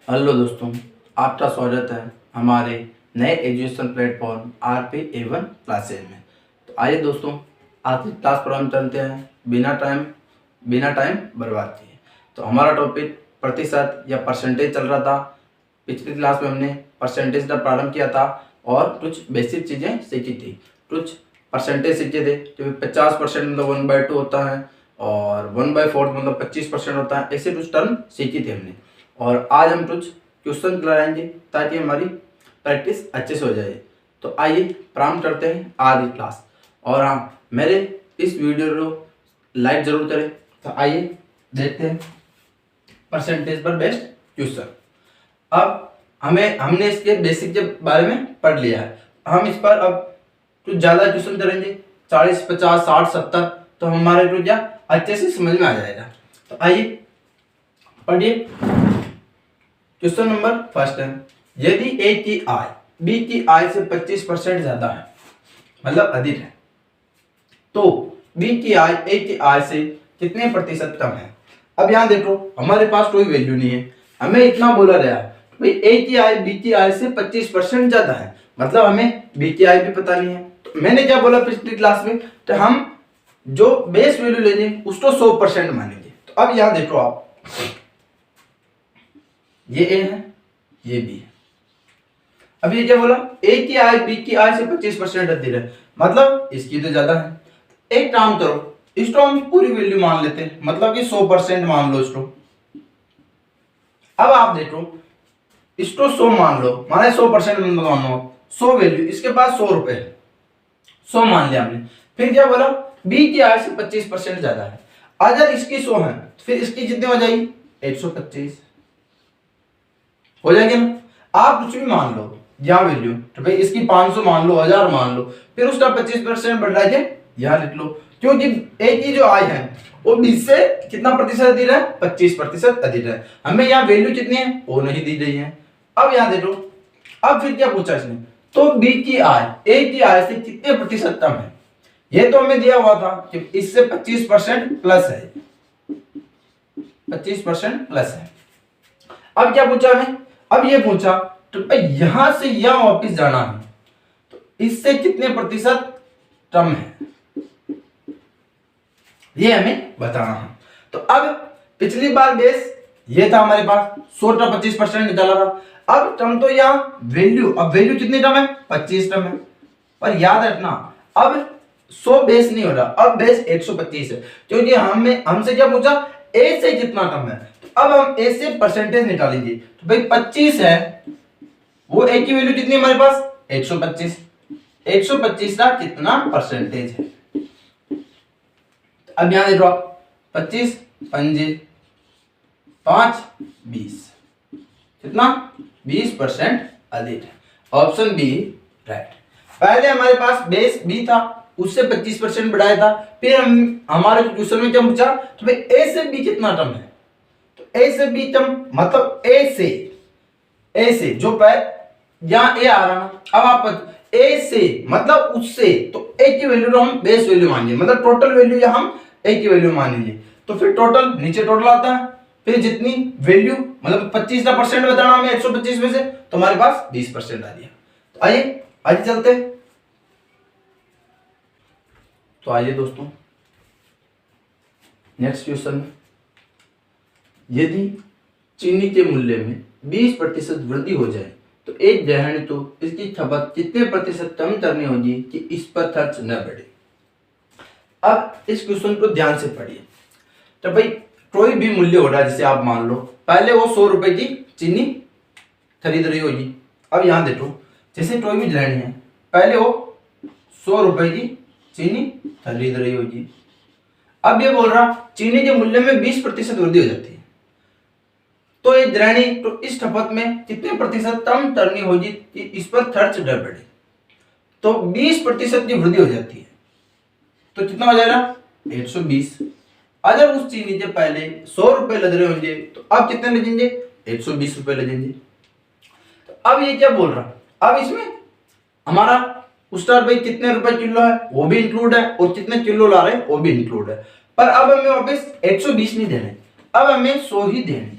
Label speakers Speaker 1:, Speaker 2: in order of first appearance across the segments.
Speaker 1: Hello दोस्तों, आपका स्वागत है हमारे नए एजुकेशन प्लेटफॉर्म RPA1 क्लासेज में। तो आइए दोस्तों, आज की क्लास पर हम चलते हैं बिना टाइम बर्बाद किए। तो हमारा टॉपिक प्रतिशत या परसेंटेज चल रहा था। पिछली क्लास में हमने परसेंटेज का प्रारंभ किया था और कुछ बेसिक चीज़ें सीखी थी। कुछ परसेंटेज सीखे थे, जो 50% मतलब 1/2 होता है और 1/4 मतलब 25% होता है। ऐसे कुछ टर्म सीखी थी हमने। और आज हम कुछ क्वेश्चन कराएंगे ताकि हमारी प्रैक्टिस अच्छे से हो जाए। तो आइए प्रारंभ करते हैं आज की क्लास। और हाँ, मेरे इस वीडियो को लाइक जरूर करें। तो आइए देखते हैं परसेंटेज पर बेस्ड क्वेश्चन। अब हमने इसके बेसिक के बारे में पढ़ लिया है। हम इस पर अब कुछ ज़्यादा क्वेश्चन करेंगे, 40, 50, 60, 70। तो हमारे को क्या अच्छे से समझ में आ जाएगा। तो आइए पढ़िए। क्वेश्चन नंबर फर्स्ट है, यदि ए की आय बी की आय से 25% ज्यादा है, मतलब अधिक है, तो बी की आय ए की आय से कितने प्रतिशत कम है। अब यहां देखो, हमारे पास कोई वैल्यू नहीं है, हमें इतना बोला गया भाई ए की आय बी की आय से 25% ज्यादा है, मतलब हमें बी की आय भी पता नहीं है। तो मैंने क्या बोला पिछली क्लास में, तो हम जो बेस वैल्यू लेंगे उसको 100% मानेंगे। तो अब यहां देखो आप, ये ए है, ये बी है। अब ये क्या बोला, ए की आय बी की आय से 25% अधिक है, मतलब इसकी तो ज्यादा है। एक काम करो, इसको हम पूरी वैल्यू मान लेते हैं, मतलब कि 100% मान लो इसको। अब आप देखो, इसको 100 मान लो, माने 100% मान लो, 100 वैल्यू, इसके पास 100 रुपए है, 100 मान लिया हमने। फिर क्या बोला, बी की आय से 25% ज्यादा है। अगर इसकी 100 है, फिर इसकी कितनी हो जाएगी, 125 हो जाएगी ना। आप कुछ भी मान लो यहाँ वैल्यू, तो भाई इसकी 500 मान लो, 1000 मान लो, फिर उसका 25% बढ़ रहा है, यहाँ लिख लो। क्योंकि ए की जो आय है वो बी से कितना प्रतिशत अधिक है, 25% अधिक है। हमें यहाँ वैल्यू कितनी है वो नहीं दी गई है। अब यहाँ देखो, अब फिर क्या पूछा इसने, तो बी की आय ए की आय से कितने प्रतिशत कम है। ये तो हमें दिया हुआ था कि इससे 25% प्लस है, 25% प्लस है। अब क्या पूछा हमें, अब ये पूछा तो भाई यहां से यहां वापिस जाना है, तो इससे कितने प्रतिशत कम है, ये हमें बताना है। तो अब पिछली बार बेस ये था हमारे पास, 100 का 25% निकाला था। अब टर्म तो यहाँ वैल्यू, अब वैल्यू कितनी टर्म है, 25 टर्म है। पर याद रखना, अब 100 बेस नहीं हो रहा, अब बेस 125 है, क्योंकि हमसे क्या पूछा, ए से कितना कम है। तो अब हम ए से परसेंटेज निकालेंगे, तो भाई 25 है, वो ए की वैल्यू कितनी हमारे पास, 125। 125 का कितना परसेंटेज है। अब यहां देखो, 25 पंजे 5 20, कितना 20% अधिक है। Option B right. पहले हमारे पास बेस बी था, उससे 25% बढ़ाया था। फिर हमारे क्वेश्चन में क्या पूछा, तो भाई ए से बी कितना कम है। तो ए से बी कम मतलब ए से जो यहां ए आ रहा ना, अब आप ए से मतलब उससे, तो ए की वैल्यू हम बेस वैल्यू मानेंगे, मतलब टोटल वैल्यू या हम ए की वैल्यू मानेंगे। तो फिर टोटल, नीचे टोटल आता है, फिर जितनी वैल्यू मतलब 25% बताना हमें 125 में से, तो हमारे पास 20% आ गया। तो आइए आगे चलते हैं। तो आइए दोस्तों, नेक्स्ट क्वेश्चन, यदि चीनी के मूल्य में 20% वृद्धि हो जाए तो एक गृहिणी को इसकी खपत कितने प्रतिशत कम करनी होगी कि इस पर खर्च न बढ़े। अब इस क्वेश्चन को ध्यान से पढ़िए। तो भाई कोई भी मूल्य हो रहा है, जैसे आप मान लो पहले वो 100 रुपए की चीनी खरीद रही होगी। अब यहां देखो, जैसे कोई भी गृहिणी है, पहले वो 100 रुपए की चीनी खरीद रही होगी। अब ये बोल रहा चीनी के मूल्य में 20% वृद्धि हो जाती है, तो एक गृहिणी तो इस खपत में कितने प्रतिशत कम करनी होगी कि इस पर खर्च न बढ़े। तो 20% की वृद्धि हो जाती है, तो कितना हो जाएगा, 120। अगर उस चीनी के पहले 100 रुपए लग रहे होंगे, तो अब कितने लगेंगे, 120 रुपए लगेंगे। तो अब ये क्या बोल रहा, अब इसमें हमारा उसका भाई कितने रुपए किलो है वो भी इंक्लूड है, और कितने किलो ला रहे हैं वो भी इंक्लूड है। पर अब हमें वापस 120 नहीं देने, अब हमें 100 ही देने।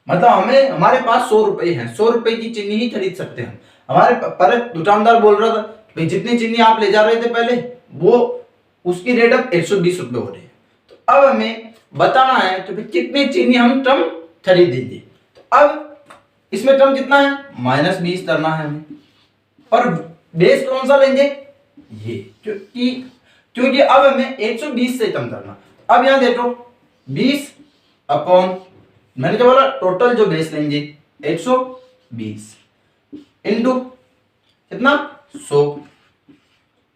Speaker 1: मतलब हमें हमारे पास 100 रुपए हैं, 100 रुपए की चीनी ही खरीद सकते हैं। हमारे पर दुकानदार बोल रहा था भाई जितनी चीनी आप ले जा रहे थे पहले वो उसकी रेट अब 120 रुपए हो रही है। तो अब हमें बताना है कि भाई कितनी चीनी हम टर्म खरीदेंगे। तो अब इसमें टर्म कितना है, -20 करना है हमें। और बेस कौन सा लेंगे, ये, क्योंकि अब हमें 120 से कम करना। अब यहां देखो 20 अपॉन, मैंने क्या बोला, टोटल जो बेस लेंगे 120 इंटू कितना 100।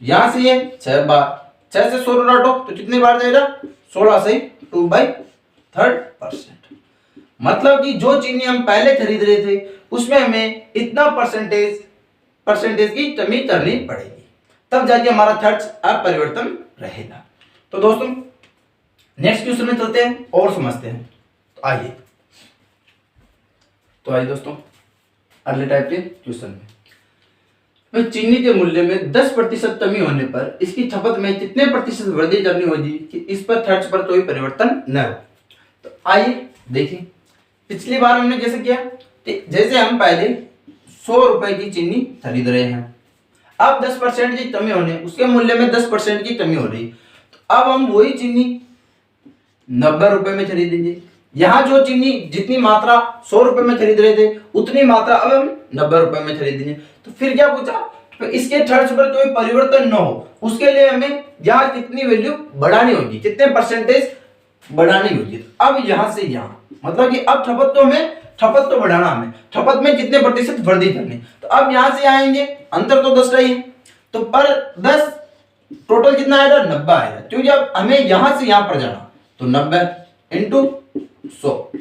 Speaker 1: यहां से ये 6 बार, 6 से 100 काटो तो कितनी बार जाएगा, 16 से 2/3%। मतलब कि जो चीनी हम पहले खरीद रहे थे उसमें हमें इतना परसेंटेज की कमी करनी पड़ेगी, तब जाके हमारा खर्च अपरिवर्तन रहेगा। तो दोस्तों नेक्स्ट क्वेश्चन में चलते हैं और समझते हैं। तो आइए दोस्तों अगले टाइप के क्वेश्चन में, चीनी के मूल्य में 10% कमी होने पर इसकी खपत में कितने प्रतिशत वृद्धि करनी होगी कि इस पर खर्च पर कोई परिवर्तन न हो। तो आइए देखिए, पिछली बार हमने कैसे किया कि जैसे हम पहले 100 रुपए की चीनी खरीद रहे हैं, अब 10% की कमी होने, उसके मूल्य में 10% की कमी हो रही, तो अब हम वही चीनी 90 रुपए में खरीदेंगे। यहाँ जो चीनी जितनी मात्रा 100 रुपए में खरीद रहे थे उतनी मात्रा अब हम 90 रुपए में खरीदेंगे। तो फिर क्या पूछा, तो इसके खर्च पर कोई परिवर्तन न हो उसके लिए हमें यहाँ कितनी वैल्यू बढ़ानी होगी, कितने परसेंटेज बढ़ानी होगी। तो अब यहाँ से यहाँ मतलब कि अब खपत तो बढ़ाना, हमें खपत में कितने प्रतिशत वृद्धि करनी। तो अब यहाँ से आएंगे, अंतर तो 10 रही है, तो पर 10 टोटल कितना आएगा, 90 आएगा, क्योंकि अब हमें यहाँ से यहाँ पर जाना। तो 90 इंटू 100,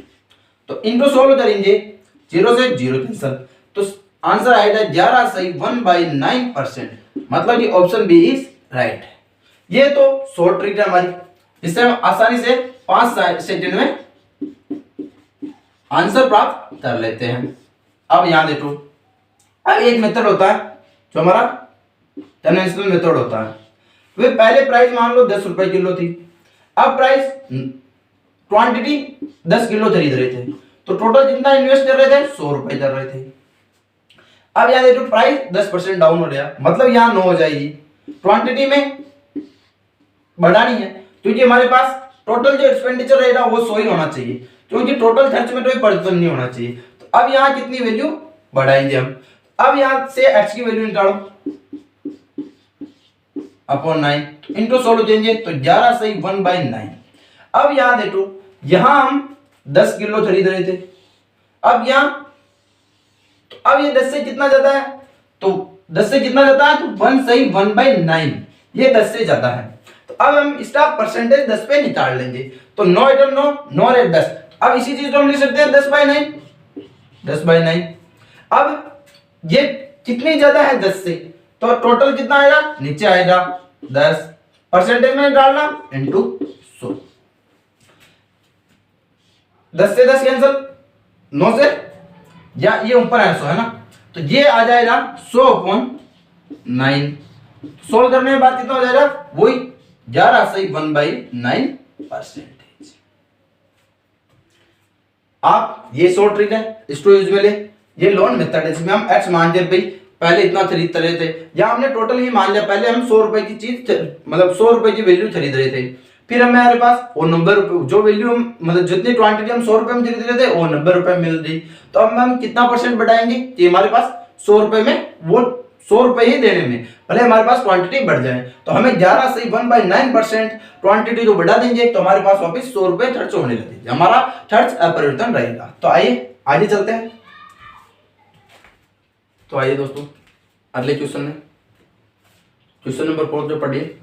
Speaker 1: तो इंटू 100 करेंगे, 0 से 0 कैंसिल, तो आंसर आएगा 11 सही 1/9%। मतलब कि ऑप्शन बी इज राइट। ये तो शॉर्ट ट्रिक है हमारी, जिससे हम आसानी से 5 सेकंड में आंसर प्राप्त कर लेते हैं। अब यहां देखो, अब एक मेथड होता है जो हमारा कन्वेंशनल मेथड होता है। वे पहले प्राइस मान लो 10 रुपए किलो थी, अब प्राइस क्वांटिटी 10 किलो खरीद रहे थे, तो टोटल कितना इन्वेस्ट कर रहे थे, 100 रुपए कर रहे थे। अब यहां देखो प्राइस 10% डाउन हो गया, मतलब यहां 9 हो जाएगी। क्वांटिटी में बढ़ानी है क्योंकि हमारे पास टोटल जो एक्सपेंडिचर रहेगा वो 100 ही होना चाहिए, क्योंकि टोटल खर्च में कोई परिवर्तन नहीं होना चाहिए। तो अब यहाँ कितनी वैल्यू बढ़ाएंगे हम, अब यहां से x की वैल्यू निकालो अपॉन 9 इंटू 100 देंगे तो 11 सही 1/9। अब यहां देखो, यहां हम 10 किलो खरीद रहे थे, अब यहां तो अब ये 10 से कितना ज्यादा है, तो 10 से कितना ज्यादा है, तो 1 सही 1/9, ये 10 से ज्यादा है। तो अब हम इसका परसेंटेज 10 पे निकाल लेंगे, तो 9 × 9 9 × 10। अब इसी चीज को हम लिख सकते हैं 10/9। अब ये कितनी ज्यादा है 10 से, तो टोटल कितना आएगा, नीचे आएगा 10, परसेंटेज में डालना इंटू 100, 10 से 10 कैंसिल, 9 से, या ये ऊपर है 100 है ना, तो ये आ जाएगा 100/9। सोल्व करने के बाद कितना हो जाएगा, वही 11 सही 1/9%। आप ये शॉर्ट ट्रिक है, इसको यूज में ले। ये लोन मेथड है जिसमें हम x मान लिया, भाई पहले इतना खरीद रहे थे, या हमने टोटल ही मान लिया, पहले हम 100 रुपए की चीज मतलब 100 रुपए की वैल्यू खरीद रहे थे, फिर हमारे पास वो 90 रुपए जो वैल्यू हम मतलब जितनी क्वांटिटी हम 100 रुपए में खरीद रहे थे वो 90 रुपए में मिल रही। तो अब हम कितना परसेंट बढ़ाएंगे कि हमारे पास 100 रुपए में वो 100 रुपए ही देने में भले हमारे पास क्वांटिटी बढ़ जाए, तो हमें 11 से 1/9% क्वांटिटी जो बढ़ा देंगे तो हमारे पास वापस 100 रुपए खर्च होने लगेंगे, हमारा खर्च अपरिवर्तन रहेगा। तो आइए आगे चलते हैं। तो आइए दोस्तों अगले क्वेश्चन में, क्वेश्चन नंबर 4 जो पढ़िए,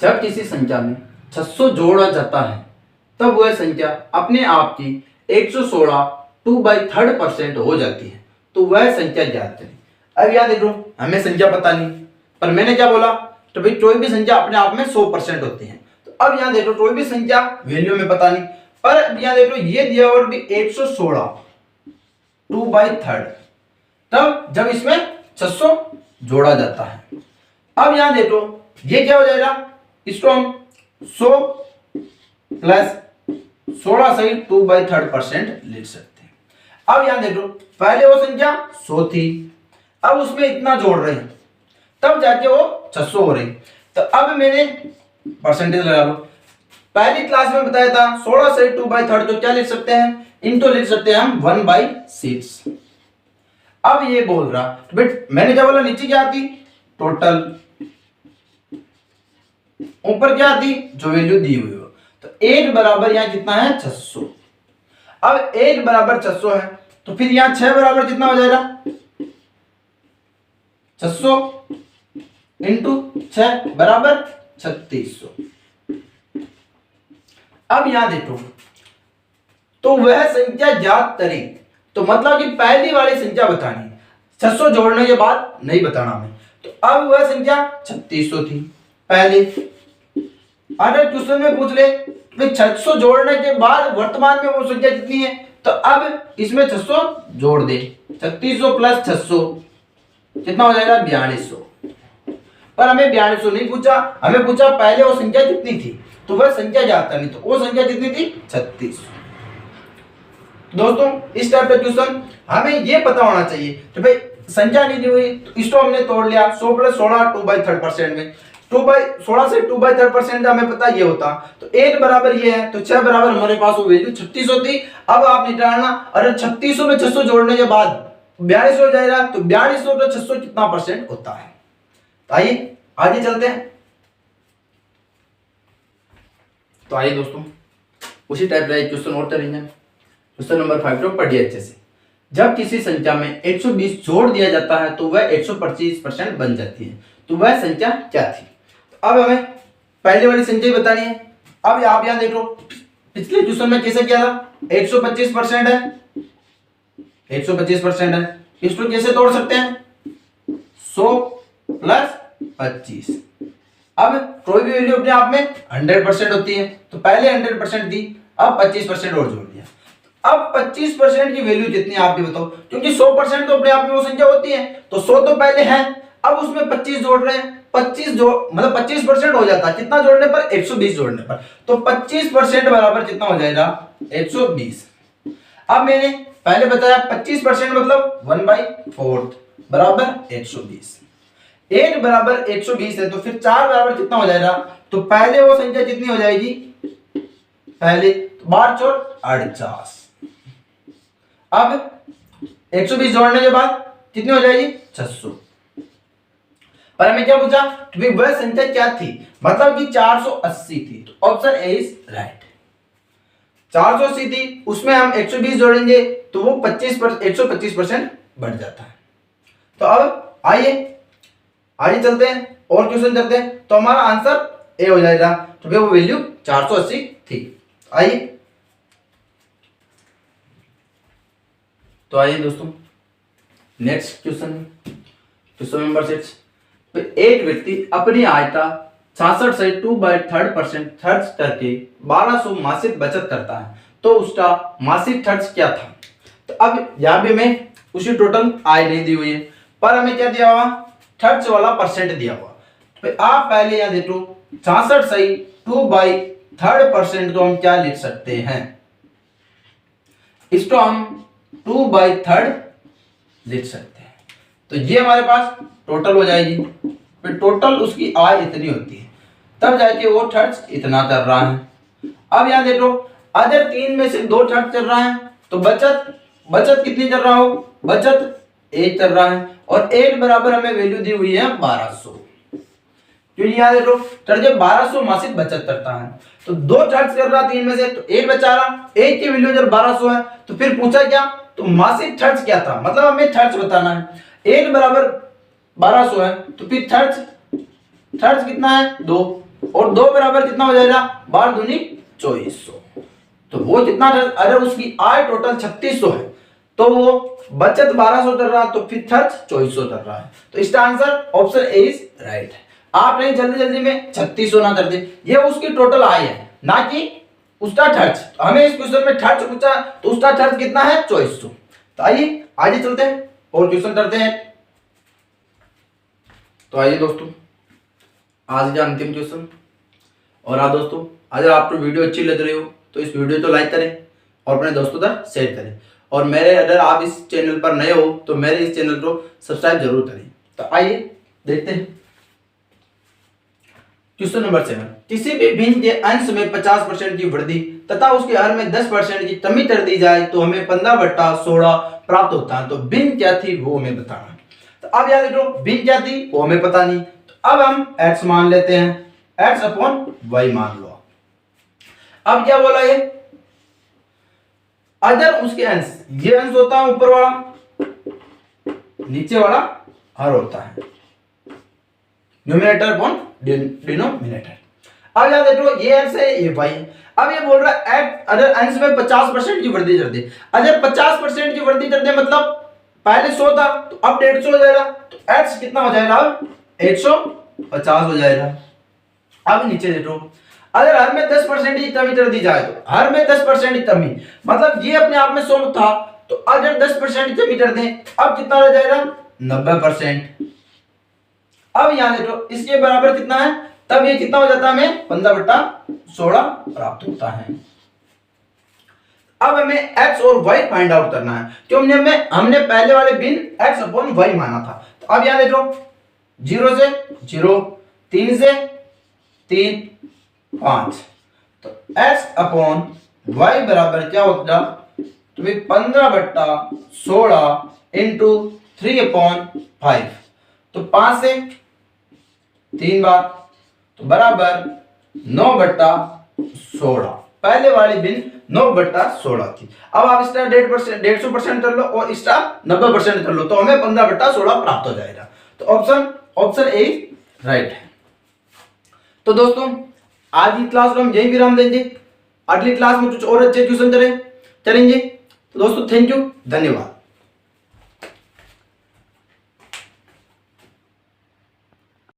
Speaker 1: जब किसी संख्या में 600 जोड़ा जाता है तब वह संख्या अपने आप की 116 2/3% हो जाती है, तो वह संख्या ज्ञात करें। अब याद देखो, हमें संख्या पता नहीं, पर मैंने क्या बोला, तो भाई कोई भी संख्या अपने आप में 100% होती है। तो अब यहाँ देखो कोई भी संख्या वैल्यू में पता नहीं, पर यहाँ देखो ये दिया और भी 116 2/3, तब जब इसमें 600 जोड़ा जाता है। अब यहां देखो ये क्या हो जाएगा, इसको हम 100 प्लस 16 सही 2/3% लिख सकते हैं। अब यहां देखो, पहले वो संख्या 100 थी, अब उसमें इतना जोड़ रहे हैं, तब जाके वो 600 हो रही। तो अब मैंने परसेंटेज लगा लो, पहली क्लास में बताया था 16 से 2/3, तो क्या लिख सकते हैं, इनटू लिख सकते हैं हम 1/6। अब ये बोल रहा, तो बेट मैंने क्या बोला, नीचे क्या आती टोटल, ऊपर क्या आती जो वैल्यू दी हुई हो। तो 8 बराबर यहाँ कितना है 600। अब 8 बराबर 600 है, तो फिर यहाँ 6 बराबर कितना हो जाएगा 600 इंटू 6 बराबर 3600। अब यहां देखो, तो वह संख्या ज्ञात करें, तो मतलब कि पहली वाली संख्या बतानी है, 600 जोड़ने के बाद नहीं बताना हमें। तो अब वह संख्या 3600 थी पहले, अगर क्वेश्चन में पूछ ले तो 600 जोड़ने के बाद वर्तमान में वो संख्या कितनी है, तो अब इसमें 600 जोड़ दे, 3600 प्लस 600 कितना हो जाएगा 4200। पर हमें 4200 नहीं पूछा, हमें पूछा पहले वो संख्या कितनी थी, तो वह संख्या जानता नहीं, तो वो संख्या कितनी थी 3600। दोस्तों इस टाइप का क्वेश्चन हमें ये पता होना चाहिए, तो भाई संख्या नहीं दी हुई तो इसको हमने तोड़ लिया, 100 प्लस 16 2/3% में, 16 से 2/3% हमें पता ये होता, तो 8 बराबर ये है, तो 6 बराबर हमारे पास वो वैल्यू 3600 थी। अब आप निकालना, अरे 3600 में 600 जोड़ने के बाद 4200 हो जाएगा, तो 4200 तो 600 कितना परसेंट होता है। तो आइए आगे चलते हैं। तो आइए दोस्तों उसी टाइप का एक क्वेश्चन और करेंगे, क्वेश्चन नंबर 5 को पढ़िए अच्छे से। जब किसी संख्या में 120 जोड़ दिया जाता है तो वह 125% बन जाती है, तो वह संख्या क्या थी। तो अब हमें पहले वाली संख्या बतानी है। अब आप यहां देख लो, पिछले क्वेश्चन में कैसे किया था, 125% है, 125% है, इसको कैसे तोड़ सकते हैं 100 प्लस 25। अब कोई भी वैल्यू अपने आप में 100% होती है, तो पहले 100% थी, अब 25% और जोड़ दिया। अब 25% की वैल्यू कितनी है आप भी बताओ, क्योंकि 100% तो अपने आप में वो संख्या होती है, तो 100 तो पहले है, अब उसमें 25 जोड़ रहे हैं, 25 जो मतलब 25% हो जाता है कितना जोड़ने पर 120 जोड़ने पर, तो 25% बराबर कितना हो जाएगा 120। अब मैंने पहले बताया 25% मतलब 1/4 बराबर 120। 8 बराबर 120 है, तो फिर 4 बराबर कितना हो जाएगा, तो पहले वो संख्या कितनी हो जाएगी, पहले 12 4 48। अब 120 जोड़ने के बाद कितनी हो जाएगी 600। पर हमें क्या पूछा, तो वह संख्या क्या थी, मतलब कि 480 थी, तो ऑप्शन ए इज राइट। 480 थी, उसमें हम 120 जोड़ेंगे तो वो 125% बढ़ जाता है। तो अब आइए चलते हैं और क्वेश्चन करते हैं, तो हमारा आंसर ए हो जाएगा, तो वो वैल्यू 480 थी। आइए तो आइए दोस्तों नेक्स्ट क्वेश्चन, क्वेश्चन नंबर 6। तो एक व्यक्ति अपनी आय का 66 से 2/3% खर्च करके 1200 मासिक बचत करता है, तो उसका मासिक खर्च क्या था। तो अब यहाँ पे मैं उसी टोटल आय नहीं दी हुई है, पर हमें क्या दिया हुआ खर्च वाला परसेंट दिया हुआ। तो आप पहले यहाँ देखो 66 से 2/3% को हम क्या लिख सकते हैं, इसको हम 2/3 लिख सकते हैं, तो ये हमारे पास टोटल हो जाएगी। फिर टोटल उसकी आय इतनी होती है, तब जाके वो खर्च इतना कर रहा है। अब यहां देखो, अगर 3 में से 2 खर्च कर रहा है, तो बचत कितनी कर रहा हो, बचत 1 कर रहा है, और 1 बराबर हमें वैल्यू दी हुई है 1200, क्योंकि यहां देखो जब 1200 मासिक बचत करता है, तो 2 खर्च कर रहा 3 में से, तो 1 बचा रहा, 1 की वैल्यू जब 1200 है, तो फिर पूछा क्या, तो मासिक खर्च क्या था, मतलब हमें खर्च बताना है। 1 बराबर 1200 है, तो फिर खर्च कितना है 2, और 2 बराबर कितना हो जाएगा 12 दूनी 2400, तो वो कितना, अगर उसकी आय टोटल 3600 है, तो वो बचत 1200 कर रहा, तो फिर खर्च 2400 कर रहा है, तो इसका answer option A is right. आप नहीं जल्दी में 3600 ना कर दे, ये उसकी टोटल आय है, ना कि उसका खर्च। तो हमें इस क्वेश्चन में खर्च पूछा, तो उसका खर्च कितना है 2400। तो आइए आगे चलते हैं और क्वेश्चन करते हैं। तो आइए दोस्तों आज का अंतिम क्वेश्चन। और हाँ दोस्तों, अगर आपको वीडियो अच्छी लग रही हो तो इस वीडियो को लाइक करें और अपने दोस्तों तक शेयर करें, और मेरे अगर आप इस चैनल पर नए हो तो मेरे इस चैनल को सब्सक्राइब जरूर करें। तो आइए देखते हैं क्वेश्चन नंबर 7। किसी भी भिन्न के अंश में 50% की वृद्धि तथा उसके हर में 10% की कमी कर दी जाए तो हमें 15/16 प्राप्त होता है। तो भिन्न क्या थी वो हमें बताना। तो अब याद रखो भिन्न क्या थी वो हमें पता नहीं, तो अब हम x मान लेते हैं, x/y मान लो। अब क्या बोला ये, अगर उसके अंश, ये अंश होता है ऊपर वाला, नीचे वाला हर होता है, न्यूमरेटर अपॉन डिनोमिनेटर। अब याद रखो ये x है ये y है। अब ये बोल रहा है अगर अंश में 50% की वृद्धि कर दे, अगर 50% की वृद्धि कर दे मतलब पहले 100 था तो अब 150 हो जाएगा, तो x कितना हो जाएगा, 150 हो जाएगा। अब नीचे देखो अगर हर में 10% की कमी कर दी जाए, तो हर में 10% की कमी मतलब ये अपने आप में 100 था, तो अगर 10% की कमी कर दें अब कितना रह जाएगा, 90%। अब यहां देखो इसके बराबर कितना है, तब ये कितना हो जाता है, हमें 15/16 प्राप्त होता है। अब हमें x और y फाइंड आउट करना है, क्योंकि हमने पहले वाले भिन्न x/y माना था। तो अब यहां देखो 0 से 0, 3 से 3, 5, तो x/y बराबर क्या होगा, तो 15/16 इंटू 3/5, तो 5 से 3 बार, तो बराबर 9/16। पहले वाली भिन्न 9/16 थी। अब आप इसका 150% कर लो और इसका 90% कर लो, तो हमें 15/16 प्राप्त हो जाएगा। तो ऑप्शन ए राइट है। तो दोस्तों आज की क्लास को हम यही विराम देंगे, अगली क्लास में कुछ और अच्छे क्वेश्चन करेंगे। तो दोस्तों थैंक यू, धन्यवाद।